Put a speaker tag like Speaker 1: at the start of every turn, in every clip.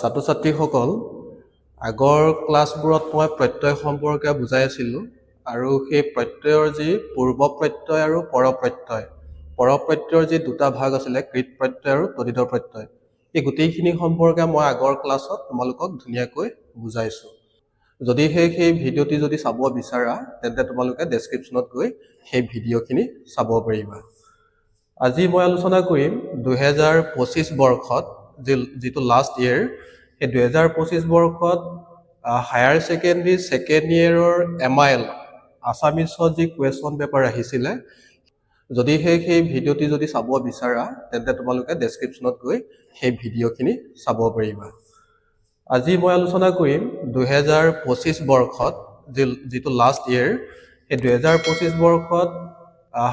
Speaker 1: ছাত্ৰ-ছাত্ৰীসকল আগৰ ক্লাছবোৰত মই প্ৰত্যয় সম্পৰ্কে বুজাই আছিলোঁ আৰু সেই প্ৰত্যয়ৰ যি পূৰ্ব প্ৰত্যয় আৰু পৰ প্ৰত্যয়ৰ যি দুটা ভাগ আছিলে কৃত প্ৰত্যয় আৰু তদিত প্ৰত্যয় এই গোটেইখিনি সম্পৰ্কে মই আগৰ ক্লাছত তোমালোকক ধুনীয়াকৈ বুজাইছোঁ যদি সেই ভিডিঅ'টি যদি চাব বিচাৰা তেন্তে তোমালোকে ডেছক্ৰিপশ্যনত গৈ সেই ভিডিঅ'খিনি চাব পাৰিবা আজি মই আলোচনা কৰিম 2025 বৰ্ষত যিটো লাষ্ট ইয়েৰ এই 2025 বৰ্ষত হায়াৰ সেকেন্ডাৰী সেকেন্ড ইয়েৰৰ এমআইএল আসামিছত যি কুৱেশ্যন পেপাৰ আহিছিলে যদি সেই ভিডিঅ'টি যদি চাব বিচাৰা তেন্তে তোমালোকে ডেছক্ৰিপশ্যনত গৈ সেই ভিডিঅ'খিনি চাব পাৰিবা আজি মই আলোচনা কৰিম 2025 বৰ্ষত যিটো লাষ্ট ইয়েৰ এই 2025 বৰ্ষত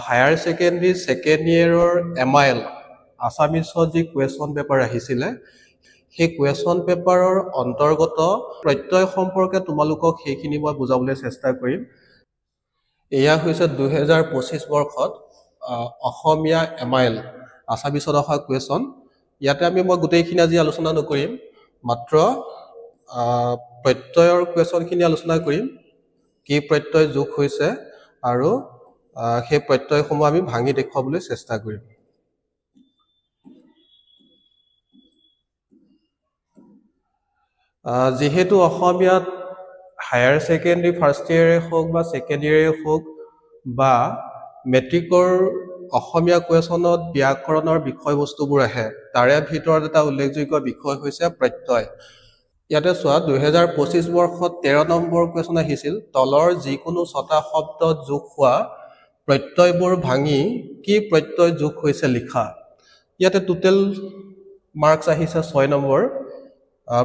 Speaker 1: হায়াৰ সেকেন্ডাৰী সেকেন্ড ইয়েৰৰ এমআইএল আসামিছত যি কুৱেশ্যন পেপাৰ আহিছিলে সেই কুৱেশ্যন পেপাৰৰ অন্তৰ্গত প্ৰত্যয় সম্পৰ্কে তোমালোকক সেইখিনি মই বুজাবলৈ চেষ্টা কৰিম এয়া হৈছে 2025 বৰ্ষত অসমীয়া এমআইএল আসামিছত অহা কুৱেশ্যন ইয়াতে মই গোটেইখিনি আজি আলোচনা নকৰিম মাত্ৰ প্ৰত্যয়ৰ কুৱেশ্যনখিনি আলোচনা কৰিম কি প্ৰত্যয় যোগ হৈছে আৰু সেই প্ৰত্যয়সমূহ আমি ভাঙি দেখুৱাবলৈ চেষ্টা কৰিম যেহেতু অসমীয়াত হায়াৰ সেকেন্ডাৰী ফাৰ্ষ্ট ইয়েৰে হওক বা সেকেন্ড ইয়েৰে হওক বা মেট্ৰিকৰ অসমীয়া কুৱেশ্যনত ব্যাকৰণৰ বিষয়বস্তুবোৰ আহে তাৰে ভিতৰত এটা উল্লেখযোগ্য বিষয় হৈছে প্ৰত্যয় ইয়াতে চোৱা 2025 বৰ্ষত 13 নম্বৰ কুৱেশ্যন আহিছিল তলৰ যিকোনো ছটা শব্দত যোগ হোৱা প্ৰত্যয়বোৰ ভাঙি কি প্ৰত্যয় যোগ হৈছে লিখা ইয়াতে টোটেল মাৰ্কছ আহিছে 6 নম্বৰ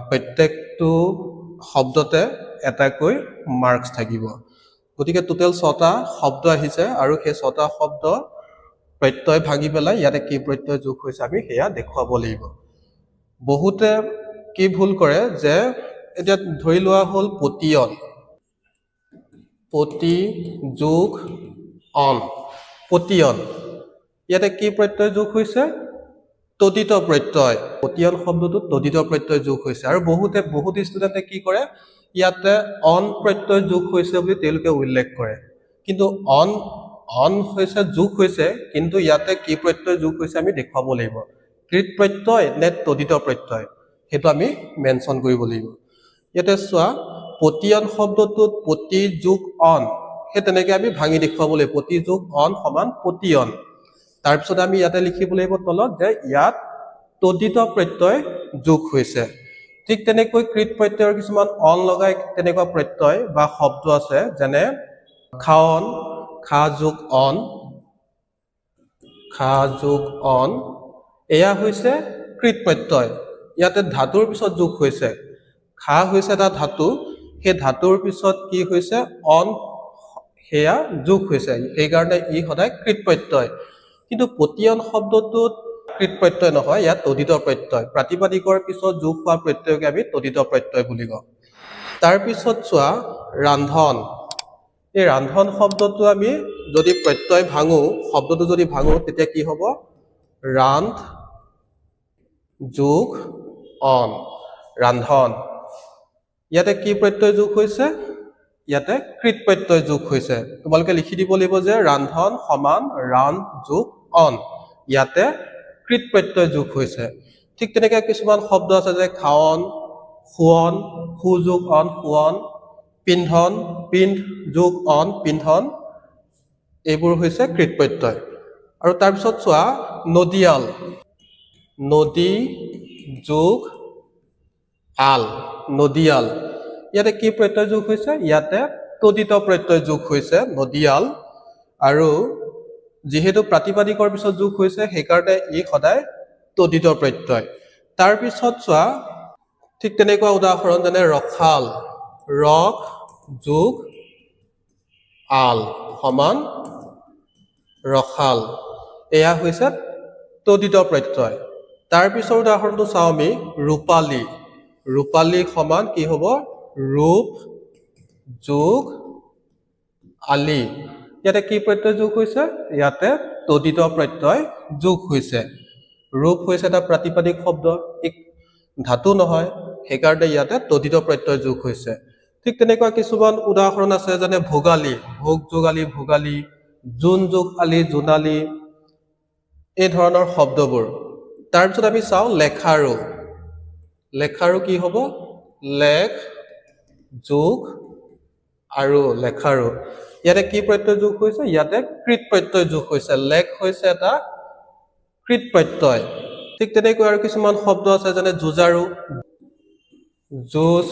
Speaker 1: প্ৰত্যেকটো শব্দতে এটাকৈ মাৰ্কছ থাকিব গতিকে টোটেল 6টা শব্দ আহিছে আৰু সেই 6টা শব্দ প্ৰত্যয় ভাঙি পেলাই ইয়াতে কি প্ৰত্যয় যোগ হৈছে আমি সেয়া দেখুৱাব লাগিব বহুতে কি ভুল কৰে যে এতিয়া ধৰি লোৱা হ'ল পতি যোগ অন পতিয়ন ইয়াতে কি প্ৰত্যয় যোগ হৈছে তদিত প্ৰত্যয় পতিয়ন শব্দটো তদিত প্ৰত্যয় যোগ হৈছে আৰু বহুত ষ্টুডেণ্টে কি কৰে ইয়াতে অন প্ৰত্যয় যোগ হৈছে বুলি তেওঁলোকে উল্লেখ কৰে কিন্তু অন হৈছে যোগ হৈছে কিন্তু ইয়াতে কি প্ৰত্যয় যোগ হৈছে আমি দেখুৱাব লাগিব কৃত প্ৰত্যয় নে তদিত প্ৰত্যয় সেইটো আমি মেনশ্যন কৰিব লাগিব ইয়াতে চোৱা পতিয়ন শব্দটোত পতি যোগ অন সেই তেনেকৈ আমি ভাঙি দেখুৱাব লাগিব পতি যোগ অন সমান পতিয়ন তাৰপিছত আমি ইয়াতে লিখিব লাগিব তলত যে ইয়াত তদিত প্ৰত্যয় যোগ হৈছে ঠিক তেনেকৈ কৃত প্ৰত্যয়ৰ কিছুমান অন লগাই তেনেকুৱা প্ৰত্যয় বা শব্দ আছে যেনে খাৱন খা যোগ অন এয়া হৈছে কৃত প্ৰত্যয় ইয়াতে ধাতুৰ পিছত যোগ হৈছে খা হৈছে এটা ধাতু সেই ধাতুৰ পিছত কি হৈছে অন সেয়া যোগ হৈছে সেইকাৰণে ই সদায় কৃত প্ৰত্যয় কিন্তু পতিয়ন শব্দটোত কৃত প্ৰত্যয় নহয় ইয়াত তদিত প্ৰত্যয় প্ৰাতিপাদিকৰ পিছত যোগ হোৱা প্ৰত্যয়কে আমি তদিত প্ৰত্যয় বুলি কওঁ তাৰপিছত চোৱা ৰান্ধন এই ৰান্ধন শব্দটো আমি যদি প্ৰত্যয় ভাঙো শব্দটো যদি ভাঙো তেতিয়া কি হ'ব ৰান্ধ যোগ অন ৰান্ধন ইয়াতে কি প্ৰত্যয় যোগ হৈছে ইয়াতে কৃত প্ৰত্যয় যোগ হৈছে তোমালোকে লিখি দিব লাগিব যে ৰান্ধন সমান ৰান্ধ যোগ অন ইয়াতে কৃত প্ৰত্যয় যোগ হৈছে ঠিক তেনেকৈ কিছুমান শব্দ আছে যে খাৱন শুৱন সু যোগ অন শুৱন পিন্ধন পিন্ধ যোগ অন পিন্ধন এইবোৰ হৈছে কৃত প্ৰত্যয় আৰু তাৰপিছত চোৱা নদীয়াল নদী যোগ আল নদীয়াল ইয়াতে কি প্ৰত্যয় যোগ হৈছে ইয়াতে তদিত প্ৰত্যয় যোগ হৈছে নদীয়াল আৰু যেহেতু প্ৰাতিপাদিকৰ পিছত যোগ হৈছে সেইকাৰণে ই সদায় তদিত প্ৰত্যয় তাৰপিছত চোৱা ঠিক তেনেকুৱা উদাহৰণ যেনে ৰখাল ৰখ যোগ আল সমান ৰখাল এয়া হৈছে তদিত প্ৰত্যয় তাৰপিছৰ উদাহৰণটো চাওঁ আমি ৰূপালী সমান কি হ'ব ৰূপ যোগ আলি ইয়াতে কি প্ৰত্যয় যোগ হৈছে ইয়াতে তদিত প্ৰত্যয় যোগ হৈছে ৰূপ হৈছে এটা প্ৰাতিপাদিক শব্দ ধাতু নহয় সেইকাৰণে ইয়াতে তদিত প্ৰত্যয় যোগ হৈছে ঠিক তেনেকুৱা কিছুমান উদাহৰণ আছে যেনে ভোগালী ভোগ যোগালী ভোগালী জুন যোগ আলি জোনালী এই ধৰণৰ শব্দবোৰ তাৰ পিছত আমি চাও লেখাৰু লেখাৰু কি হ'ব লেখ যোগ আৰু লেখাৰু ইয়াতে কি প্ৰত্যয় যোগ হৈছে ইয়াতে কৃত প্ৰত্যয় যোগ হৈছে লেখ হৈছে এটা কৃত প্ৰত্যয় ঠিক তেনেকৈ আৰু কিছুমান শব্দ আছে যেনে যুজাৰু যুজ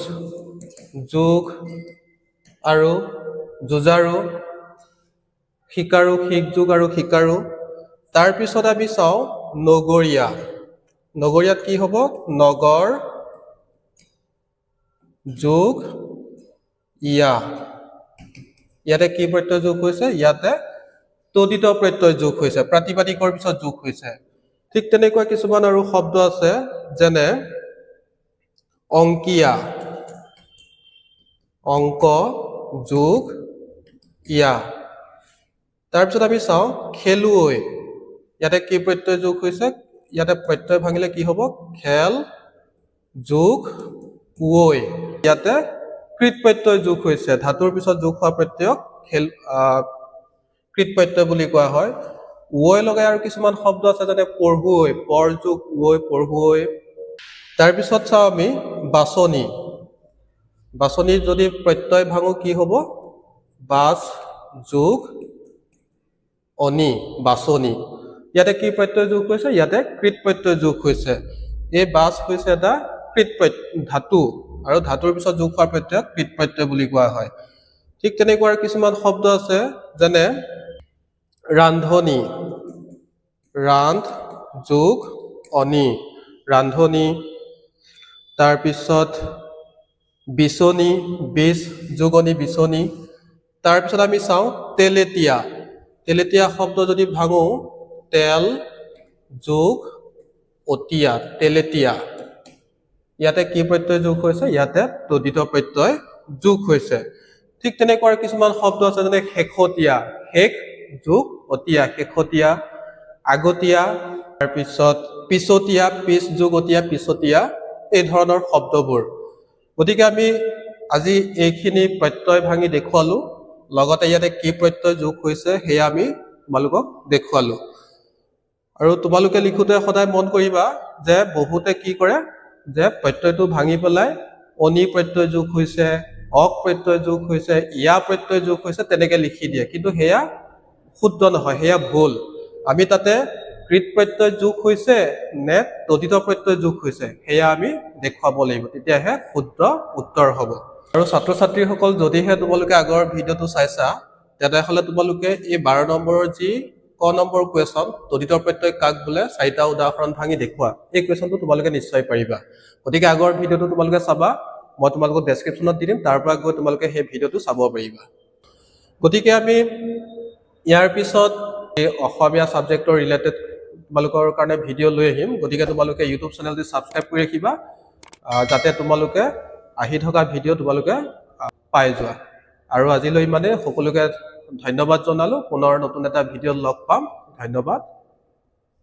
Speaker 1: যোগ আৰু যুজাৰু শিকাৰু শিক যোগ আৰু শিকাৰু তাৰ পিছত আমি চাও নগৰীয়া নগৰীয়াত কি হ'ব নগৰ যোগ ইয়া ইয়াতে কি প্ৰত্যয় যোগ হৈছে ইয়াতে তদিত প্ৰত্যয় যোগ হৈছে প্ৰাতিপাদিকৰ পিছত যোগ হৈছে ঠিক তেনেকুৱা কিছুমান আৰু শব্দ আছে যেনে অংকিয়া অংক যোগ ইয়া তাৰ পিছত আমি চাও খেলুৱৈ ইয়াতে কি প্ৰত্যয় যোগ হৈছে ইয়াতে প্ৰত্যয় ভাঙিলে কি হ'ব খেল যোগ ঐ ইয়াতে কৃত প্ৰত্যয় যোগ হৈছে ধাতুৰ পিছত যোগ হোৱা প্ৰত্যয়ক খেল কৃত প্ৰত্যয় বুলি কোৱা হয় ঐ লগাই আৰু কিছুমান শব্দ আছে যেনে পঢ়ুৱৈ পৰ যোগ ঐ পঢ়ুৱৈ তাৰ পিছত চাও আমি বাছনি বাছনিৰ যদি প্ৰত্যয় ভাঙো কি হ'ব বাছ যোগ অনি বাছনি ইয়াতে কি প্ৰত্যয় যোগ হৈছে ইয়াতে কৃত প্ৰত্যয় যোগ হৈছে এই বাছ হৈছে এটা কৃত ধাতু আৰু ধাতুৰ পিছত যোগ হোৱাৰ প্ৰত্যয়ক কৃত প্ৰত্যয় বুলি কোৱা হয় ঠিক তেনেকুৱা কিছুমান শব্দ আছে যেনে ৰান্ধনি ৰান্ধ যোগ অনি ৰান্ধনি তাৰ পিছত বিচনি বিচ যোগনি বিচনি তাৰ পিছত আমি চাও তেলেতিয়া তেলেতিয়া শব্দ যদি ভাঙো তেল যোগ অতিয়া তেলেতিয়া ইয়াতে কি প্ৰত্যয় যোগ হৈছে ইয়াতে তদিত প্ৰত্যয় যোগ হৈছে ঠিক তেনেকুৱা কিছুমান শব্দ আছে যেনে শেষতিয়া শেষ যোগ অতিয়া শেষতিয়া আগতিয়া তাৰ পিছত পিছতিয়া পিছ যোগ অতিয়া পিছতিয়া এই ধৰণৰ শব্দবোৰ গতিকে আমি আজি এইখিনি প্ৰত্যয় ভাঙি দেখুৱালো লগতে ইয়াতে কি প্ৰত্যয় যোগ হৈছে হেয়া আমি তোমালোকক দেখুৱালো আৰু তোমালোকে লিখোতে সদায় মন কৰিবা যে বহুতে কি কৰে যে প্ৰত্যয়টো ভাঙি পেলাই অনি প্ৰত্যয় যোগ হৈছে অক প্ৰত্যয় যোগ হৈছে ইয়া প্ৰত্যয় যোগ হৈছে তেনেকে লিখি দিয়ে কিন্তু হেয়া শুদ্ধ নহয় হেয়া ভুল আমি তাতে কৃত প্ৰত্যয় যোগ হৈছে নে তদিত প্ৰত্যয় যোগ হৈছে হেয়া আমি দেখুৱাব লাগিব তেতিয়াহে শুদ্ধ উত্তৰ হ'ব আৰু ছাত্ৰ ছাত্ৰীসকল যদিহে তোমালোকে আগৰ ভিডিঅটো চাইছা তেতিয়াহ'লে তোমালোকে এই 12 নম্বৰৰ যি ক নম্বৰ কুৱেশ্যন তদিত প্ৰত্যয় কাক বোলে চাৰিটা উদাহৰণ ভাঙি দেখুৱা এই কুৱেশ্যনটো তোমালোকে নিশ্চয় পাৰিবা গতিকে আগৰ ভিডিঅটো তোমালোকে চাবা মই তোমালোকক ডেসক্ৰিপচনত দি দিম তাৰ পৰা গৈ তোমালোকে সেই ভিডিঅটো চাব পাৰিবা গতিকে আমি ইয়াৰ পিছত এই অসমীয়া সাবজেক্টৰ ৰিলেটেড তোমালোকৰ কাৰণে ভিডিঅ লৈ আহিম গতিকে তোমালোকে ইউটিউব চেনেলটো সাবস্ক্ৰাইব কৰি ৰাখিবা যাতে তোমালোকে আহি থকা ভিডিঅ তোমালোকে পাই যোৱা আৰু আজিলৈ মানে সকলোকে ধন্যবাদ জনালো পুনৰ নতুন এটা ভিডিঅ লগ পাম ধন্যবাদ